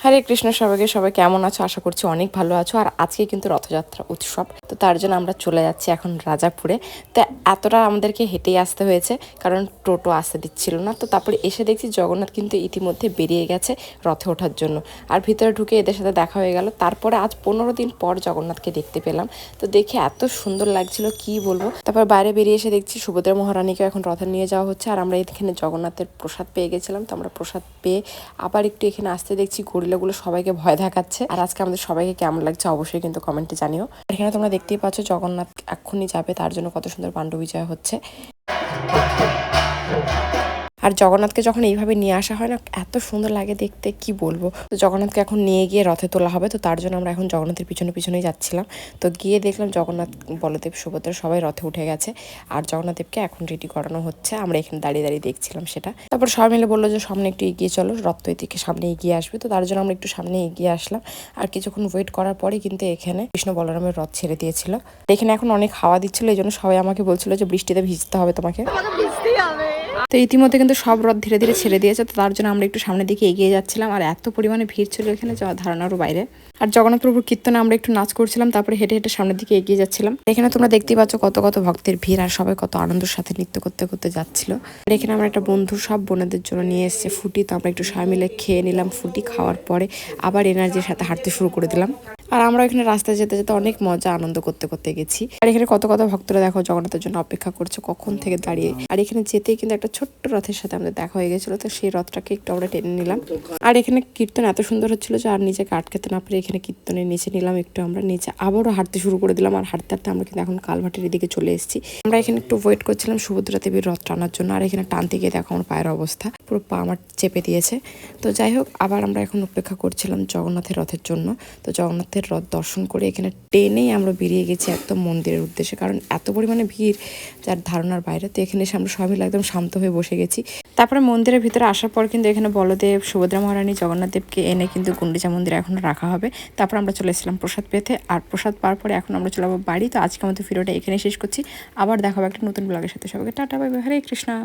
হরে কৃষ্ণ সবাইকে, সবাই কেমন আছো? আশা করছি অনেক ভালো আছো। আর আজকে কিন্তু রথযাত্রা উৎসব, তো তার জন্য আমরা চলে যাচ্ছি এখন রাজাপুরে। তো এতটা আমাদেরকে হেঁটেই আসতে হয়েছে, কারণ টোটো আসতে দিচ্ছিল না। তো তারপরে এসে দেখছি জগন্নাথ কিন্তু ইতিমধ্যে বেরিয়ে গেছে রথে ওঠার জন্য। আর ভিতরে ঢুকে এদের সাথে দেখা হয়ে গেল। তারপরে আজ 15 দিন পর জগন্নাথকে দেখতে পেলাম। তো দেখে এত সুন্দর লাগছিল, কি বলবো। তারপর বাইরে বেরিয়ে এসে দেখছি সুভদ্রা মহারানীকে এখন রথে নিয়ে যাওয়া হচ্ছে। আর আমরা এখানে জগন্নাথের প্রসাদ পেয়ে গেছিলাম। তো আমরা প্রসাদ পেয়ে আবার একটু এখানে আসতে দেখছি গরিলাগুলো সবাইকে ভয় দেখাচ্ছে। আর আজকে আমাদের সবাইকে কেমন লাগছে অবশ্যই কিন্তু কমেন্টে জানিও। এখানে তোমরা দেখতেই পাচ্ছ জগন্নাথ এক্ষুনি যাবে, তার জন্য কত সুন্দর পাণ্ডু বিজয় হচ্ছে। আর জগন্নাথকে যখন এইভাবে নিয়ে আসা হয় না, এত সুন্দর লাগে দেখতে, কি বলবো। তো জগন্নাথকে এখন নিয়ে গিয়ে রথে তোলা হবে। তো তার জন্য আমরা এখন জগন্নাথের পিছনে পিছনেই যাচ্ছিলাম। তো গিয়ে দেখলাম জগন্নাথ, বলদেব, সুভদ্রা সবাই রথে উঠে গেছে। আর জগন্নাথদেবকে এখন রেডি করানো হচ্ছে। আমরা এখানে দাঁড়িয়ে দাঁড়িয়ে দেখছিলাম সেটা। তারপর সবাই মিলে বললো যে সামনে একটু এগিয়ে চলো, রথ তো এদিকে সামনে এগিয়ে আসবে। তো তার জন্য আমরা একটু সামনে এগিয়ে আসলাম। আর কিছুক্ষণ ওয়েট করার পরে কিন্তু এখানে কৃষ্ণ বলরামের রথ ছেড়ে দিয়েছিল। এখানে এখন অনেক হাওয়া দিচ্ছিল, এই জন্য সবাই আমাকে বলছিল যে বৃষ্টিতে ভিজতে হবে তোমাকে। তো ইতিমধ্যে কিন্তু সব রথ ধীরে ধীরে ছেড়ে দিয়েছে। তো তার জন্য আমরা একটু সামনের দিকে এগিয়ে যাচ্ছিলাম। আর এত পরিমাণে ভিড় ছিল এখানে, যাওয়া ধারণারও বাইরে। আর জগন্নাথ প্রভুর কীর্তনে আমরা একটু নাচ করছিলাম, তারপরে হেঁটে হেঁটে সামনের দিকে এগিয়ে যাচ্ছিলাম। এখানে তোমরা দেখতেই পাচ্ছ কত কত ভক্তের ভিড়, আর সবাই কত আনন্দের সাথে নৃত্য করতে করতে যাচ্ছিল। আর এখানে আমরা একটা বন্ধু সব বোনেদের জন্য নিয়ে এসেছে ফুটি। তো আমরা একটু সবাই মিলে খেয়ে নিলাম ফুটি। খাওয়ার পরে আবার এনার্জির সাথে হাঁটতে শুরু করে দিলাম। আর আমরা এখানে রাস্তায় যেতে যেতে অনেক মজা আনন্দ করতে করতে গেছি। আর এখানে কত কত ভক্তরা দেখো জগন্নাথের জন্য অপেক্ষা করছে কখন থেকে দাঁড়িয়ে। আর এখানে যেতেই কিন্তু একটা ছোট্ট রথের সাথে আমাদের দেখা হয়ে গেছিল। তো সেই রথটাকে একটু আমরা টেনে নিলাম। আর এখানে কীর্তন এত সুন্দর হচ্ছিল যে আর নিজেকে আটকাতে না পেরে এখানে কীর্তনের নিচে নিলাম একটু আমরা নিচে, আবারও হাঁটতে শুরু করে দিলাম। আর হাঁটতে হাঁটতে আমরা কিন্তু এখন কালভাটের দিকে চলে এসেছি। আমরা এখানে একটু ওয়েট করছিলাম সুভদ্রা দেবীর রথ টানার জন্য। আর এখানে টানতে গিয়ে দেখো আমার পায়ের অবস্থা, পুরো পা আমার চেপে দিয়েছে। তো যাই হোক, আবার আমরা এখন অপেক্ষা করছিলাম জগন্নাথের রথের জন্য। তো জগন্নাথের রথ দর্শন করে এখানে টেনেই আমরা বেরিয়ে গেছি একদম মন্দিরের উদ্দেশ্যে, কারণ এত পরিমাণে ভিড় যার ধারণার বাইরে। তো এখানে এসে আমরা সবাই মিলে একদম শান্ত হয়ে বসে গেছি। তারপরে মন্দিরের ভিতরে আসার পর কিন্তু এখানে বলদেব, সুভদ্রা মহারানী, জগন্নাথ দেবকে এনে কিন্তু গুন্ডিচা মন্দিরে এখন রাখা হবে। তারপর আমরা চলে এসেছিলাম প্রসাদ পেতে। আর প্রসাদ পাওয়ার পরে এখন আমরা চলে যাবো বাড়ি। তো আজকে আমাদের ভিডিওটা এখানে শেষ করছি। আবার দেখা হবে একটা নতুন ব্লগের সাথে। সবাইকে টাটা, বাই বাই, হরে কৃষ্ণা।